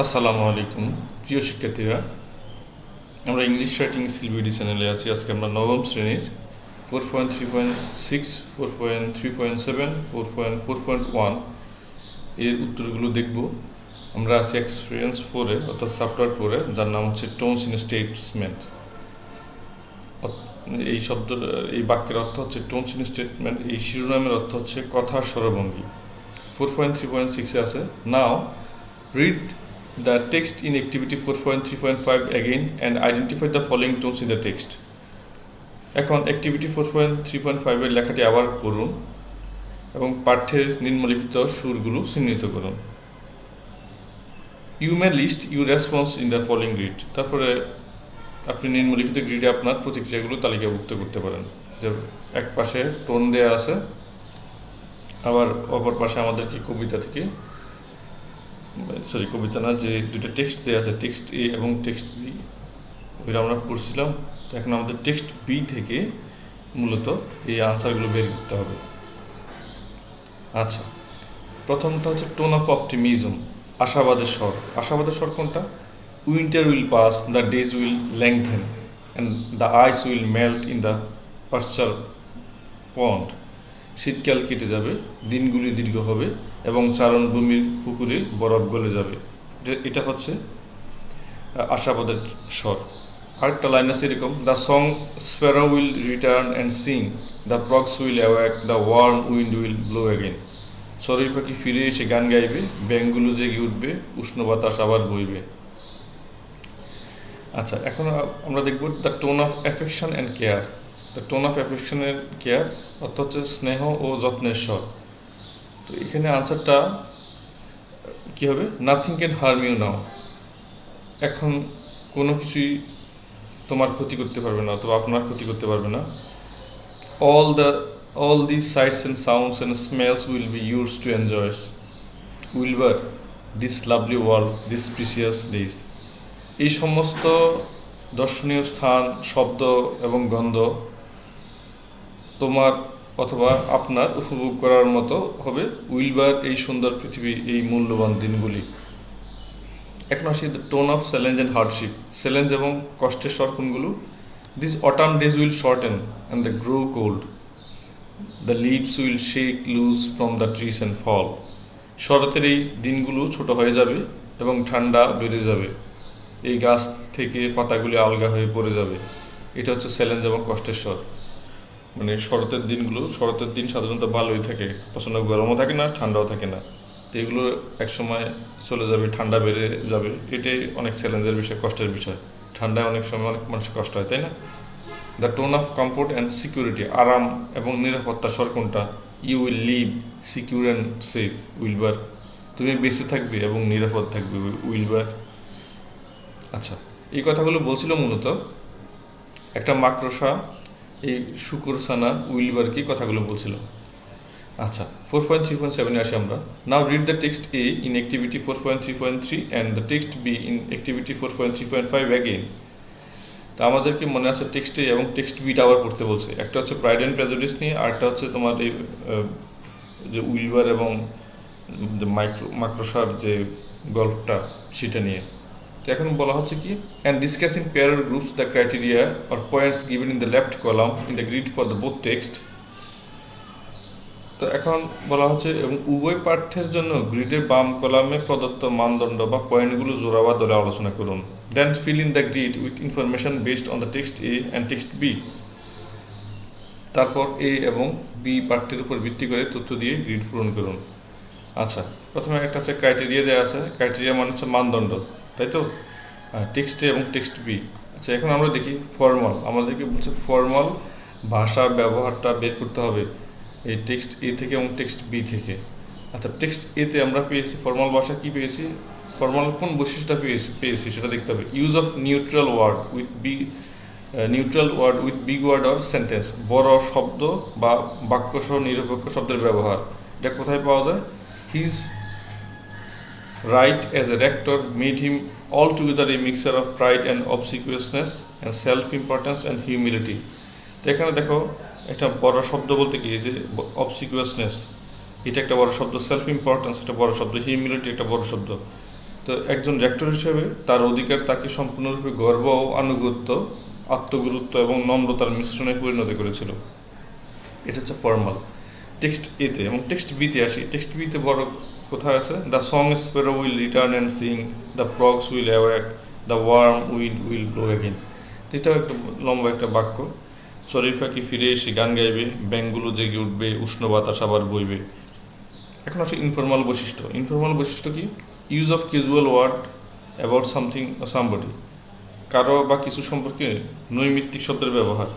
আসসালামু আলাইকুম প্রিয় শিক্ষার্থীরা, আমরা ইংলিশ রাইটিং স্কিল ভিডিও চ্যানেলে আছি। আজকে আমরা নবম শ্রেণীর 4.3.6, 4.3.7, 4.4.1 এর উত্তরগুলো দেখব। আমরা আছি এক্সপিরিয়েন্স 4-এ, অর্থাৎ সফটওয়্যার 4-এ, যার নাম হচ্ছে টোনস ইন স্টেটমেন্ট। এই বাক্যের অর্থ হচ্ছে টোনস ইন স্টেটমেন্ট। এই শিরোনামের অর্থ হচ্ছে কথার স্বরভঙ্গি। 4.3.6-এ আছে, নাও read the text in activity 4.3.5 again and identify the following tones in the text. এখন অ্যাক্টিভিটি 4.3.5 এর লেখাটি আবার পড়ুন এবং পাঠ্যের নিম্নলিখিত সুরগুলো চিহ্নিত করুন। You may list your response in the following grid. তারপরে আপনি নিম্নলিখিত গ্রিডে আপনার প্রতিক্রিয়াগুলো তালিকাভুক্ত করতে পারেন। যে এক পাশে টোন দেওয়া আছে, আবার অপর পাশে আমাদেরকে কবিতা না, যে দুটো টেক্সট দেওয়া আছে, টেক্সট এ এবং টেক্সট বি, ওইটা আমরা পড়ছিলাম। তো এখন আমাদের টেক্সট বি থেকে মূলত এই আনসারগুলো বের করতে হবে। আচ্ছা, প্রথমটা হচ্ছে টোন অফ অপটিমিজম, আশাবাদের স্বর। আশাবাদের স্বর কোনটা? Winter will pass, the days will lengthen and the ice will melt in the pasture pond. শীতকাল কেটে যাবে, দিনগুলি দীর্ঘ হবে এবং চারণভূমির পুকুরে বরফ গলে যাবে। এটা হচ্ছে আশাবাদের স্বর। আরেকটা লাইন আছে এরকম, the song sparrow will return and sing, the frogs will awake, the warm wind will blow again. চড়ুই পাখি ফিরে এসে গান গাইবে, ব্যাঙগুলো জেগে উঠবে, উষ্ণ বাতাস আবার বইবে। আচ্ছা, এখন আমরা দেখব the tone of affection and care. The tone of affection and care অর্থ হচ্ছে স্নেহ ও যত্নের স্বর। তো এখানে আনসারটা কী হবে? নাথিং ক্যান হার্ম ইউ নাও। এখন কোনো কিছুই তোমার ক্ষতি করতে পারবে না, অথবা আপনার ক্ষতি করতে পারবে না। all these sights and sounds and smells will be yours to enjoy, Wilbur, this lovely world, this precious days. এই সমস্ত দর্শনীয় স্থান, শব্দ এবং গন্ধ তোমার অথবা আপনার উপভোগ করার মতো হবে, উইলবার, এই সুন্দর পৃথিবী, এই মূল্যবান দিনগুলি। এখন আসি the tone of challenge and hardship. Challenge এবং কষ্টের স্বর কোনগুলো? This autumn days will shorten and the grow cold, the leaves will shake loose from the trees and fall. শরতের এই দিনগুলো ছোট হয়ে যাবে এবং ঠান্ডা বেড়ে যাবে, এই গাছ থেকে পাতাগুলি আলগা হয়ে পড়ে যাবে। এটা হচ্ছে চ্যালেঞ্জ এবং কষ্টের স্বর। মানে শরতের দিন সাধারণত ভালোই থাকে, প্রচণ্ড গরমও থাকে না, ঠান্ডাও থাকে না। তো এগুলো একসময় চলে যাবে, ঠান্ডা বেড়ে যাবে। এটাই অনেক চ্যালেঞ্জের বিষয়, কষ্টের বিষয়। ঠান্ডায় অনেক সময় অনেক মানুষের কষ্ট হয়, তাই না? The tone of comfort and security, আরাম এবং নিরাপত্তার স্বর কোনটা? You will live secure and safe, Wilbur, তুমি বেঁচে থাকবে এবং নিরাপদ থাকবে, উইলবার। আচ্ছা, এই কথাগুলো বলছিল মূলত একটা মাকড়সা, এই শুকরসানা উইলবারকে কথাগুলো বলছিল। আচ্ছা, 4.3.7-এ আসি আমরা। Now read the text A in activity 4.3.3 and the text be in activity 4.3.5 again. তা আমাদেরকে মনে আছে টেক্সট এ এবং টেক্সট বিটা আবার পড়তে বলছে। একটা হচ্ছে প্রাইড অ্যান্ড প্রেজুডিস নিয়ে, আরেকটা হচ্ছে তোমার এই যে উইলবার এবং মাকড়সার যে গল্পটা, সেটা নিয়ে। তো এখন বলা হচ্ছে কি, and discussing pair groups the criteria or points given in the left column in the grid for the both text. তো এখন বলা হচ্ছে, এবং উভয় পাঠ্যের জন্য গ্রিডের বাম কলামে প্রদত্ত মানদণ্ড বা পয়েন্টগুলো জোড়া বা দলে আলোচনা করুন। Then fill in the grid with information based on the text A and text B. তারপর এ এবং বি পাঠ্যের উপর ভিত্তি করে তথ্য দিয়ে গ্রিড পূরণ করুন। আচ্ছা, প্রথমে একটা আছে ক্রাইটেরিয়া দেওয়া আছে। ক্রাইটেরিয়া মানে হচ্ছে মানদণ্ড, তাই তো? টেক্সট এ এবং টেক্সট বি। আচ্ছা, এখন আমরা দেখি ফর্মাল। আমাদেরকে বলছে ফর্মাল ভাষার ব্যবহারটা বের করতে হবে এই টেক্সট এ থেকে এবং টেক্সট বি থেকে। আচ্ছা, টেক্সট এতে আমরা পেয়েছি ফর্মাল ভাষা, কি পেয়েছি? ফর্মাল কোন বৈশিষ্ট্যটা পেয়েছি সেটা দেখতে হবে। Use of neutral word with big word or sentence. বড় শব্দ বা বাক্যসহ নিরপেক্ষ শব্দের ব্যবহার। এটা কোথায় পাওয়া যায়? His right as a rector made him altogether a mixture of pride and obsequiousness and self-importance and humility. তো এখানে দেখো, একটা বড় শব্দ বলতে কি, যে obsequiousness, এটা একটা বড় শব্দ, সেলফ ইম্পর্টেন্স একটা বড় শব্দ, হিউমিলিটি একটা বড় শব্দ। তো তো একজন রেক্টর হিসেবে তার অধিকার তাকে সম্পূর্ণরূপে গর্ব ও আনুগত্য, আত্মগুরুত্ব এবং নম্রতার মিশ্রণে পরিণত করেছিল। এটা হচ্ছে ফর্মাল। টেক্সট এতে এবং টেক্সট বিতে আসি। টেক্সট বিতে বড় কোথায় আছে, the song sparrow will return and sing, the frogs will awake, the warm wind will blow again. এটাও একটা লম্বা একটা বাক্য। চড়ুই পাখি ফিরে এসে গান গাইবে, ব্যাঙগুলো জেগে উঠবে, উষ্ণ বাতাস আবার বইবে। এখন আছে ইনফর্মাল বৈশিষ্ট্য। ইনফর্মাল বৈশিষ্ট্য কি? Use of casual word about something somebody, কারো বা কিছু সম্পর্কে নৈমিত্তিক শব্দের ব্যবহার।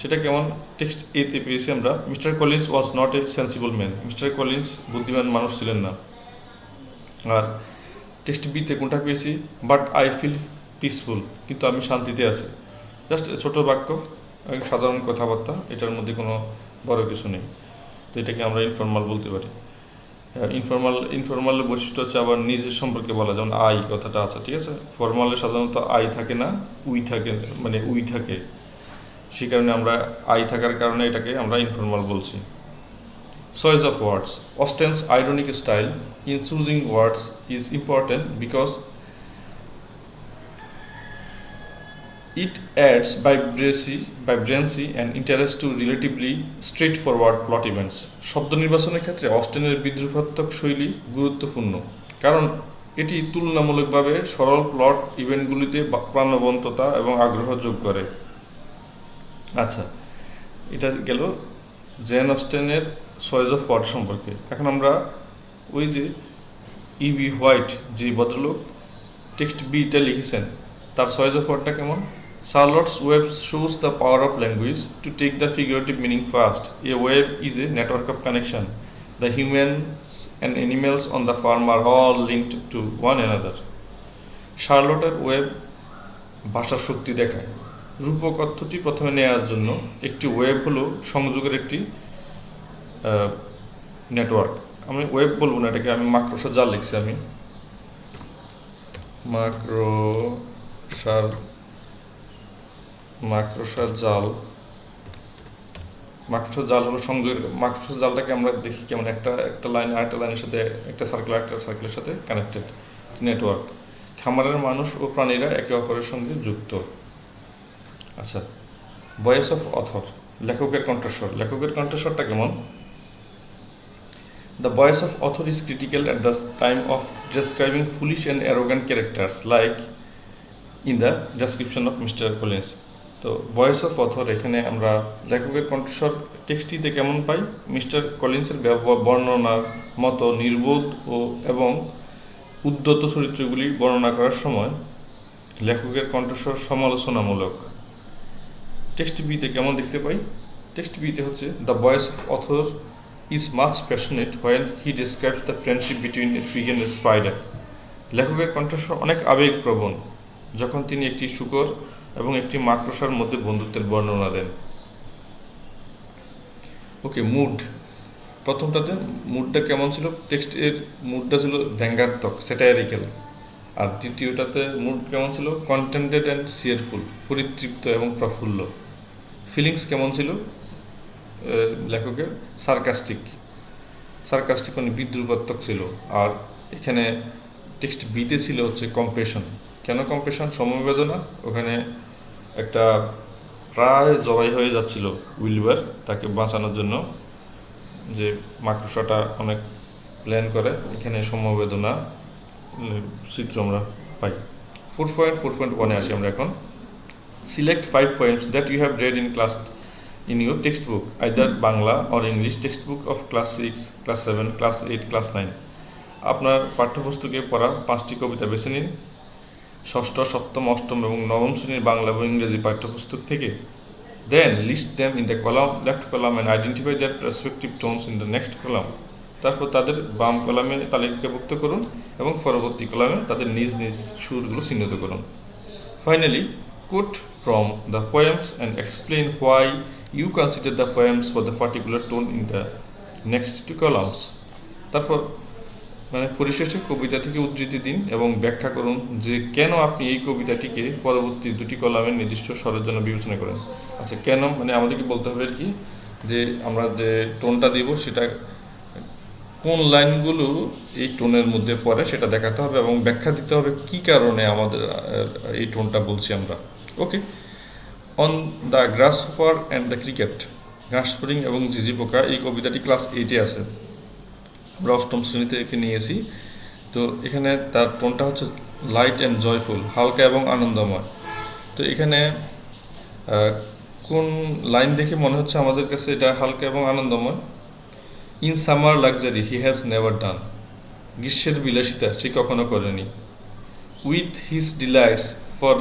সেটা কেমন? টেক্সট এতে পেয়েছি আমরা, mister Collins was not a sensible man. Mister Collins বুদ্ধিমান মানুষ ছিলেন না। আর টেক্সট বিতে কোনটা পেয়েছি? বাট আই ফিল পিসফুল, কিন্তু আমি শান্তিতে আছি। জাস্ট ছোট বাক্য, সাধারণ কথাবার্তা, এটার মধ্যে কোনো বড় কিছু নেই। তো এটাকে আমরা ইনফর্মাল বলতে পারি। ইনফর্মাল বৈশিষ্ট্য হচ্ছে আবার নিজের সম্পর্কে বলা, যেমন আই কথাটা আছে, ঠিক আছে। ফর্মালে সাধারণত আই থাকে না, উই থাকে, মানে উই থাকে। সেই কারণে আমরা আই থাকার কারণে এটাকে আমরা ইনফর্মাল বলছি। Choice of words. Austen's ironic style in choosing words is important because it adds vibrancy and interest to relatively straightforward plot events. শব্দ নির্বাচনের ক্ষেত্রে অস্টেনের বিদ্রুপাত্মক শৈলী গুরুত্বপূর্ণ, কারণ এটি তুলনামূলকভাবে সরল প্লট ইভেন্টগুলিতে প্রাণবন্ততা এবং আগ্রহ যোগ করে। আচ্ছা, এটা গেল জেন অস্টেনের চয়েস অফ ওয়ার্ড সম্পর্কে। এখন আমরা ওই যে ইবি হোয়াইট, যে ভদ্রলোক টেক্সট বিটা লিখেছেন, তার চয়েস অফ ওয়ার্ডটা কেমন? Charlotte's Web shows the power of language to take the figurative meaning first. A web is a network of connection. The humans and animals on the farm are all linked to one another. শার্লটের web ভাষার শক্তি দেখায়। রূপক অর্থটি প্রথমে নেওয়ার জন্য একটি web হলো সংযোগের একটি নেটওয়ার্ক। আমি ওয়েব বলবো না, এটাকে আমি মাকড়সার জাল লিখছি। আমি মাকড়সার জাল হলো সংযোগের। মাকড়সার জালটাকে আমরা দেখি কেমন, একটা লাইন আরেকটা লাইনের সাথে, একটা সার্কেলের সাথে কানেক্টেড নেটওয়ার্ক। খামারের মানুষ ও প্রাণীরা একে অপরের সঙ্গে যুক্ত। আচ্ছা, ভয়েস অফ অথর, লেখকের কণ্ঠস্বর। লেখকের কণ্ঠস্বরটা কেমন? The voice of author is critical at the time of describing foolish and arrogant characters like in the description of Mr. Collins. তো ভয়েস অফ অথর, এখানে আমরা লেখকের কণ্ঠস্বর টেক্সটিতে কেমন পাই? মিস্টার কলিন্সের বর্ণনার মতো নির্বোধ এবং উদ্ধত চরিত্রগুলি বর্ণনা করার সময় লেখকের কণ্ঠস্বর সমালোচনামূলক। টেক্সট বিতে কেমন দেখতে পাই? টেক্সট বিতে হচ্ছে, the voice of author is much passionate when he describes the friendship between a pig and a spider. লেখকের কণ্ঠস্বর অনেক আবেগপ্রবণ যখন তিনি একটি শূকর এবং একটি মাকড়সার মধ্যে বন্ধুত্বের বর্ণনা দেন। ওকে, মুড। প্রথমটাতে মুডটা কেমন ছিল? টেক্সটের মুডটা ছিল ব্যঙ্গাত্মক, স্যাটারিক্যাল। আর দ্বিতীয়টাতে মুড কেমন ছিল? কন্টেন্টেড অ্যান্ড চিয়ারফুল, পরিতৃপ্ত এবং প্রফুল্ল। ফিলিংস কেমন ছিল লেখকের? সার্কাস্টিক মানে বিদ্রুপাত্মক ছিল। আর এখানে টেক্সট বিতে ছিল হচ্ছে কম্পেশন। কেন কম্পেশন? সমবেদনা। ওখানে একটা প্রায় জবাই হয়ে যাচ্ছিল উইলবার, তাকে বাঁচানোর জন্য যে মাকড়সাটা অনেক প্ল্যান করে, এখানে সমবেদনা চিত্র আমরা পাই। 4.4.1-এ আসি আমরা এখন। Select 5 poems that you have read in class in your textbook, either Bangla or English textbook of class 6, class 7, class 8, class 9. আপনার পাঠ্যপুস্তকে পড়া 5টি কবিতা বেছে নিন ষষ্ঠ, সপ্তম, অষ্টম এবং নবম শ্রেণীর বাংলা এবং ইংরেজি পাঠ্যপুস্তক থেকে। Then list them in the left column and identify their respective tones in the next column. তারপর তাদের বাম কলামে তালিকাভুক্ত করুন এবং পরবর্তী কলামে তাদের নিজ নিজ সুরগুলো চিহ্নিত করুন। Finally, quote from the poems and explain why you consider the poems for the particular tone in the next 2 columns. তারপর পরিশেষে কবিতা থেকে উদ্ধৃতি দিন এবং ব্যাখ্যা করুন যে কেন আপনি এই কবিতাটিকে পরবর্তী 2টি কলামের নির্দিষ্ট স্বরের জন্য বিবেচনা করেন। আচ্ছা, কেন আমাদেরকে বলতে হবে আর কি, যে আমরা যে টোনটা দিব সেটা কোন লাইনগুলো এই টোনের মধ্যে পড়ে সেটা দেখাতে হবে এবং ব্যাখ্যা দিতে হবে কী কারণে আমাদের এই টোনটা বলছি আমরা। Okay, on the grasshopper and the cricket, ঘাসফড়িং এবং ঝিঝি পোকা, এই কবিতাটি ক্লাস 8-এ আছে, আমরা অষ্টম শ্রেণীতে একে নিয়েছি। তো এখানে তার টোনটা হচ্ছে লাইট অ্যান্ড জয়ফুল, হালকা এবং আনন্দময়। তো এখানে কোন লাইন দেখে মনে হচ্ছে আমাদের কাছে এটা হালকা এবং আনন্দময়? In summer luxury he has never done, গ্রীষ্মের বিলাসিতা সে কখনো করেনি। With his delights for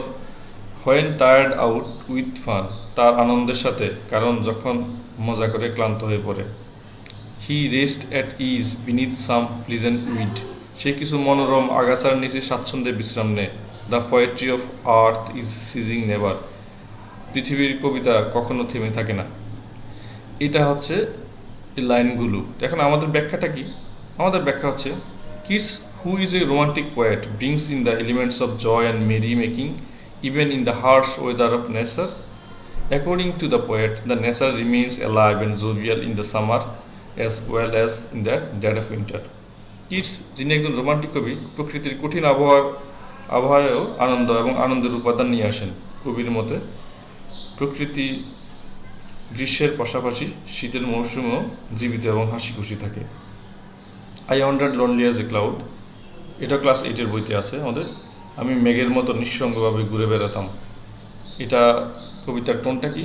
when tired out with fun, তার আনন্দের সাথে, কারণ যখন মজা করে ক্লান্ত হয়ে পড়ে। He rest at ease beneath some pleasant weed, সে কিছু মনোরম আগাছার নিচে স্বাচ্ছন্দ্যে বিশ্রাম নেয়। The poetry of earth is ceasing never, পৃথিবীর কবিতা কখনো থেমে থাকে না। এটা হচ্ছে এই লাইনগুলো। এখন আমাদের ব্যাখ্যাটা কি? আমাদের ব্যাখ্যা হচ্ছে, Keats who is a romantic poet brings in the elements of joy and merry making even in the harsh weather of nature. According to the poet, the nature remains alive and jovial in the summer as well as in the dead of winter. Keats, যিনি একজন romantic কবি, প্রকৃতির কঠিন আবহাওয়ায়ও আনন্দ এবং আনন্দের উপাদান নিয়ে আসেন। কবির মতে প্রকৃতি গ্রীষ্মের পাশাপাশি শীতের মৌসুমেও জীবিত এবং হাসি খুশি থাকে। I wandered lonely as a cloud, এটা ক্লাস 8-এর বইতে আছে আমাদের। আমি মেঘের মতো নিঃসঙ্গভাবে ঘুরে বেড়াতাম। এটা কবিতার টোনটা কি?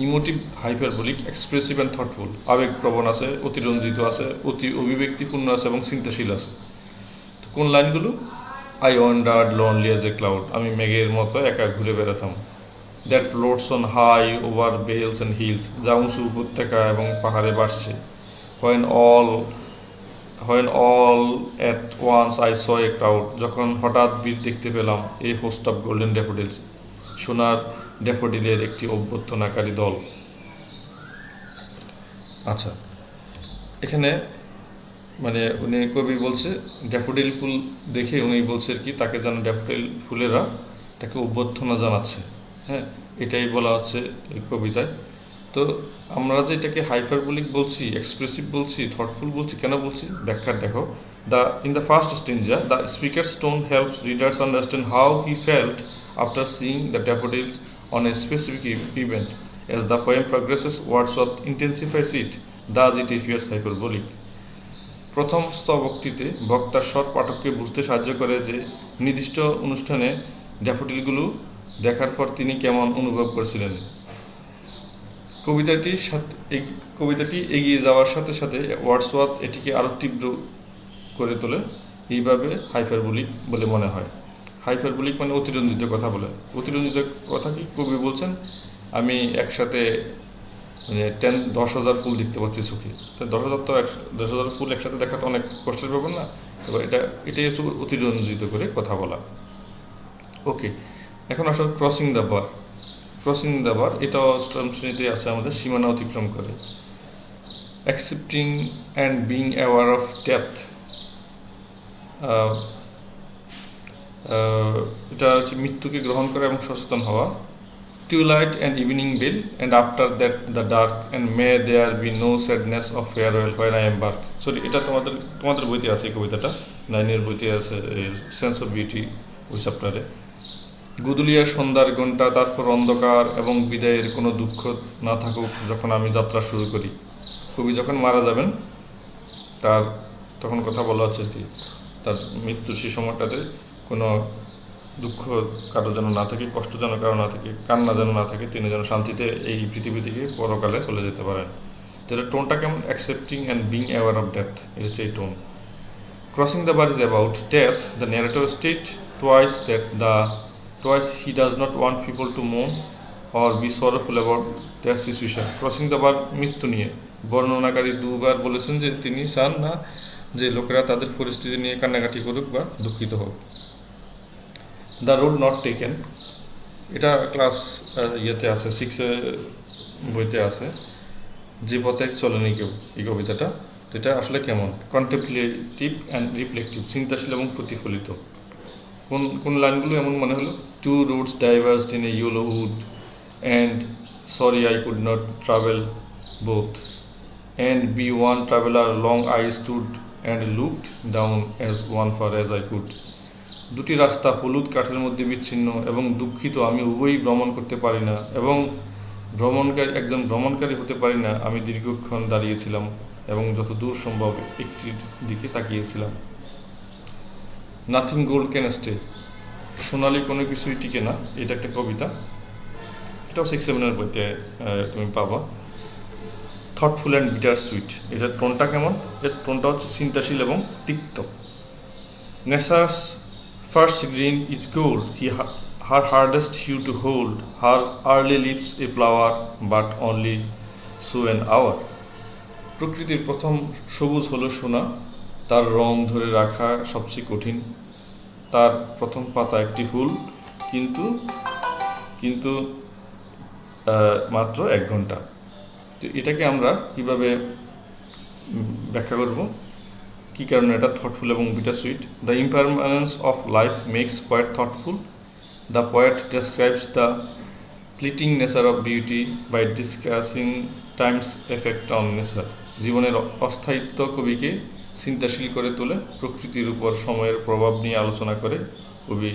Emotive, hyperbolic, expressive and thoughtful, আবেগপ্রবণ আছে, অতিরঞ্জিত আছে, অতি অভিব্যক্তিপূর্ণ আছে এবং চিন্তাশীল আছে। তো কোন লাইনগুলো? I wandered lonely as a cloud, আমি মেঘের মতো একা ঘুরে বেড়াতাম। That floats on high over vales and hills, যা উঁচু উপত্যকা এবং পাহাড়ে বাসছে। When all at once I saw a crowd, যখন হঠাৎ ভিড় দেখতে পেলাম। A host of golden daffodils, সোনার ড্যাফোডিলের একটি অভ্যর্থনাকারী দল। আচ্ছা, এখানে মানে উনি কবি বলছে ড্যাফোডিল ফুল দেখে উনি বলছে কি, তাকে যেন ড্যাফোডিল ফুলেরা তাকে অভ্যর্থনা জানাচ্ছে। হ্যাঁ, এটাই বলা হচ্ছে এই কবিতায়। তো আমরা যে এটাকে হাইপারবোলিক বলছি, এক্সপ্রেসিভ বলছি, থটফুল বলছি, কেন বলছি? ব্যাখ্যা দেখো। In the first stanza, the speaker's tone helps readers understand how he felt after seeing the daffodils on a specific event. As the poem progresses, Wordsworth intensifies it, thus it appears hyperbolic. প্রথম স্তবকটিতে বক্তার স্বর পাঠককে বুঝতে সাহায্য করে যে নির্দিষ্ট অনুষ্ঠানে ড্যাফোডিলগুলো দেখার পর তিনি কেমন অনুভব করেছিলেন। কবিতাটি এগিয়ে যাওয়ার সাথে সাথে ওয়ার্ডসওয়ার্থ এটিকে আরও তীব্র করে তোলে। এইভাবে হাইপারবোলিক বলে মনে হয়। হাইপারবোলিক মানে অতিরঞ্জিত কথা বলে। অতিরঞ্জিত কথা কি? কবি বলছেন আমি একসাথে মানে 10,000 ফুল দেখতে পাচ্ছি চোখে। তো 10,000 ফুল একসাথে দেখা তো অনেক কষ্টের ব্যাপার না? এবার এটাই হচ্ছে অতিরঞ্জিত করে কথা বলা। ওকে, এখন আসলে crossing the bar. Crossing the bar এটাও অষ্টম শ্রেণীতে আছে আমাদের, সীমানা অতিক্রম করে। Accepting and being aware of depth, এটা হচ্ছে মৃত্যুকে গ্রহণ করা এবং সচেতন হওয়া। Twilight and evening bell and after that the dark and may there be no sadness of farewell when I embark. Sorry, এটা তোমাদের বইতে আছে এই কবিতাটা, 9-এর বইতে আছে, সেন্স অফ বিউটি ওই চ্যাপ্টারে। গুদুলিয়ার সন্ধ্যার ঘণ্টা, তারপর অন্ধকার এবং বিদায়ের কোনো দুঃখ না থাকুক যখন আমি যাত্রা শুরু করি। কবি যখন মারা যাবেন তার তখন কথা বলা হচ্ছে কি, তার মৃত্যুর সেই সময়টাতে কোনো দুঃখ কারো যেন না থাকে, কষ্ট যেন কারো না থাকে, কান্না যেন না থাকে, তিনি যেন শান্তিতে এই পৃথিবী থেকে পরকালে চলে যেতে পারেন। তো এটা টোনটা কেমন? Accepting and being aware of death, এটা হচ্ছে এই tone. Crossing the bar is about death. The narrator state twice he does not want people to mourn or be sorrowful about their situation. Crossing the bar মৃত্যু নিয়ে বর্ণনাকারী দুবার বলেছেন যে তিনি চান না যে লোকেরা তাদের পরিস্থিতি নিয়ে কান্নাকাটি করুক বা দুঃখিত হোক। দ্য রোড নট টেকেন, এটা ক্লাস ইয়েতে আছে, 6 বইতে আছে, যে পথে চলেনি কেউ, এই কবিতাটা। তো এটা আসলে কেমন? কন্টেম্পলেটিভ অ্যান্ড রিফ্লেক্টিভ, চিন্তাশীল এবং প্রতিফলিত। কোন লাইনগুলো এমন মনে হলো? Two roads diverged in a yellow wood and sorry I could not travel both and be one traveller long I stood and looked down as one far as I could. দুটি রাস্তা হলুদ কাঠের মধ্যে বিচ্ছিন্ন এবং দুঃখিত আমি উভয়ই ভ্রমণ করতে পারি না এবং একজন ভ্রমণকারী হতে পারি না। আমি দীর্ঘক্ষণ দাঁড়িয়েছিলাম এবং যত দূর সম্ভব একটির দিকে তাকিয়েছিলাম। নাথিং গোল্ড ক্যান স্টে, সোনালি কোনো কিছুই টিকে না, এটা একটা কবিতা। এটাও 6-7 বইতে তুমি পাবা। থটফুল অ্যান্ড বিটার সুইট, এটার টোনটা কেমন? এর টোনটা হচ্ছে চিন্তাশীল এবং তিক্ত। Nature's first green is gold, her hardest hue to hold, her early lips a flower, but only so an hour. প্রকৃতির প্রথম সবুজ হলো সোনা, তার রং ধরে রাখা সবচেয়ে কঠিন। তার প্রথম পাতা একটি ফুল, কিন্তু কিন্তু মাত্র 1 ঘন্টা। তো এটাকে আমরা কিভাবে ব্যাখ্যা করব, কী কারণে এটা থটফুল এবং bitter sweet? The impermanence of life makes quite thoughtful. The poet describes the fleeting nature of beauty by discussing time's effect on nature. জীবনের অস্থায়িত্ব কবিকে চিন্তাশীল করে তোলে। প্রকৃতির উপর সময়ের প্রভাব নিয়ে আলোচনা করে কবি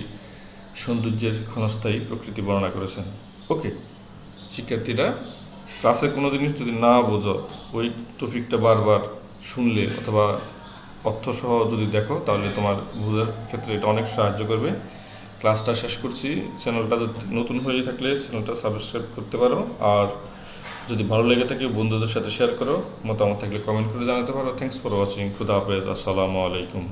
সৌন্দর্যের ক্ষণস্থায়ী প্রকৃতি বর্ণনা করেছেন। ওকে শিক্ষার্থীরা, ক্লাসে কোনো জিনিস যদি না বোঝো, ওই টপিকটা বারবার শুনলে অথবা অর্থসহ যদি দেখো, তাহলে তোমার বোঝার ক্ষেত্রে এটা অনেক সাহায্য করবে। ক্লাসটা শেষ করছি। চ্যানেলটা যদি নতুন হয়ে থাকলে চ্যানেলটা সাবস্ক্রাইব করতে পারো, আর যদি ভালো লেগে থাকে বন্ধুদের সাথে শেয়ার করো। মতামত থাকলে কমেন্ট করে জানাতে পারো। Thanks for watching. খুদা হাফেজ। আসসালামু আলাইকুম।